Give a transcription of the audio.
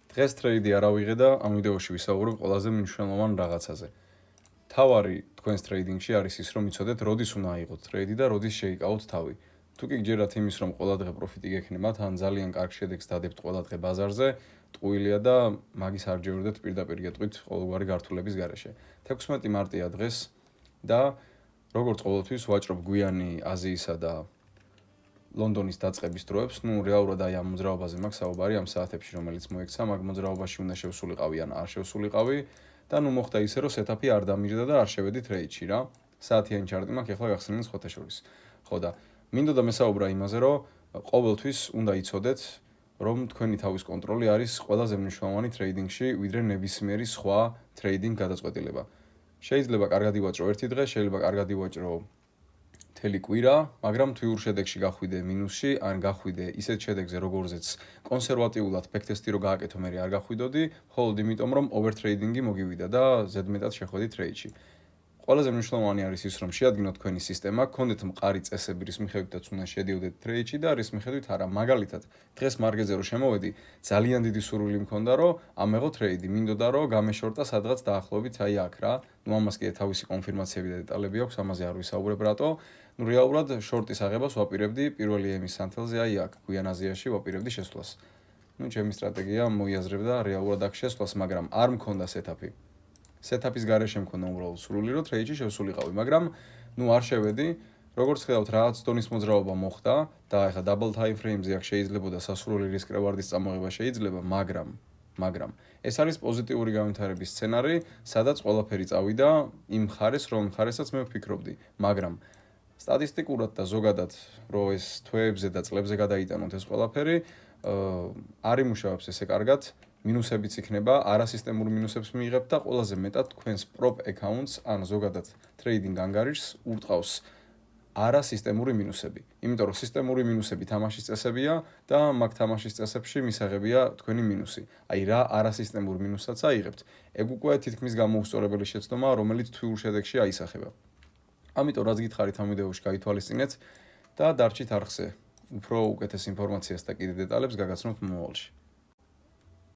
დღეს ტრეიდი არ ავიღე და ამ ვიდეოში ვისაუბრებ ყველაზე მნიშვნელოვან რაღაცაზე. თავარი თქვენს ტრეიდინგში არის ის, რომ იცოდეთ, როდის უნდა აიღოთ ტრეიდი და როდის შეიკავოთ თავი. თუ კი გჯერათ იმის, რომ ყველა დღე პროფიტი გექნებათ, ან ძალიან კარგ შედეგს დადებთ ყველა დღე ბაზარზე, ტყუილია და მაგის არ ჯეროდეთ პირდაპირ გეტყვით ყოველგვარი გართულების გარეშე. 16 მარტია დღეს და როგორც ყოველთვის ვაჭრობ გვიანი აზიისა და ლონდონის დაწყების დროებს, რეალურად აი ამ მოძრაობაზე მაქვს საუბარი ამ საათებში, რომელიც მოექცა, მაგ მოძრაობაში უნდა შევსულიყავი ან არ შევსულიყავი და მოხდა ისე, რომ სეტაპი არ დამიჯდა და არ შევედი ტრეიდში რა. საათიანი ჩარტი მაქვს, ახლა გახსენეთ სხვათა შორის. ხო და მინდოდა მესაუბრა იმაზე, რომ ყოველთვის უნდა იცოდეთ, რომ თქვენი თავის კონტროლი არის ყველაზე მნიშვნელოვანი ტრეიდინგში, ვიდრე ნებისმიერი სხვა ტრეიდინგ გადაწყვეტილება. შეიძლება კარგად ივაჭრო ერთი დღე, შეიძლება კარგად ივაჭრო მთელი კვირა, მაგრამ თვიურ შედეგში გახვიდე მინუსში, ან გახვიდე ისეთ შედეგზე, როგორზეც კონსერვატიულად ბექთესტი რო გააკეთო, მე არ გახვიდოდი, მხოლოდ იმიტომ, რომ ოვერტრეიდინგი მოგივიდა და ზედმეტად შეხვედი ტრეიდში. ყველაზე მნიშვნელოვანი არის ის, რომ შეადგინოთ თქვენი სისტემა, გქონდეთ მყარი წესები, რის მიხედვითაც უნდა შედიოდეთ ტრეიდში და რის მიხედვით არა. მაგალითად, დღეს მარგეზე რო შემოვედი, ძალიან დიდი სურვილი მქონდა, რომ ამეღო ტრეიდი, მინდოდა რომ გამეშორტა სადღაც დაახლოებით აი აქ რა. ამას კიდე თავისი კონფირმაციები და დეტალები აქვს, ამაზე არ ვისაუბრებ რატო. რეალურად შორტის აღებას ვაპირებდი პირველი ემის სანთელზე აი აქ, გვიან აზიაში ვაპირებდი შესვლას. ჩემი სტრატეგია მოიაზრებდა რეალურად აქ შესვლას, მაგრამ არ მქონდა სეტაპი. სეტაპის გარეშე მქონდა უბრალოდ სურვილი, რომ ტრეიდში შევსულიყავი, მაგრამ არ შევედი. როგორც ხედავთ, რაღაც დონის მოძრაობა მოხდა და ეხლა დაბლ ტაიმ ფრეიმზე აქ შეიძლებოდა სასურველი რისკ რევარდის წამოღება შეიძლება, მაგრამ ეს არის პოზიტიური განვითარების სცენარი, სადაც ყველაფერი წავიდა იმ ხარეს, რომ ხარესაც მე ვფიქრობდი, მაგრამ სტატისტიკურად და ზოგადად, რომ ეს თვეებზე და წლებზე გადაიტანოთ ეს ყველაფერი, არ იმუშავებს ესე კარგად, მინუსებიც იქნება, არასისტემური მინუსებს მიიღებთ და ყველაზე მეტად თქვენს პროპ აკაუნტს ან ზოგადად ტრეიდინგ ანგარიშს ურტყავს არასისტემური მინუსები. იმიტომ რომ სისტემური მინუსები თამაშის წესებია და მაგ თამაშის წესებში მისაღებია თქვენი მინუსი. აი რა არასისტემურ მინუსსაც აიღებთ, ეგ უკვე თითქმის გამოუსწორებელი შეცდომაა, რომელიც თვიურ შედეგში აისახება. ამიტომ რაც გითხარით ამ ვიდეოში გაითვალისწინეთ და დარჩით არხზე. უფრო უკეთეს ინფორმაციას და კიდე დეტალებს გაგაცნობთ მომავალში.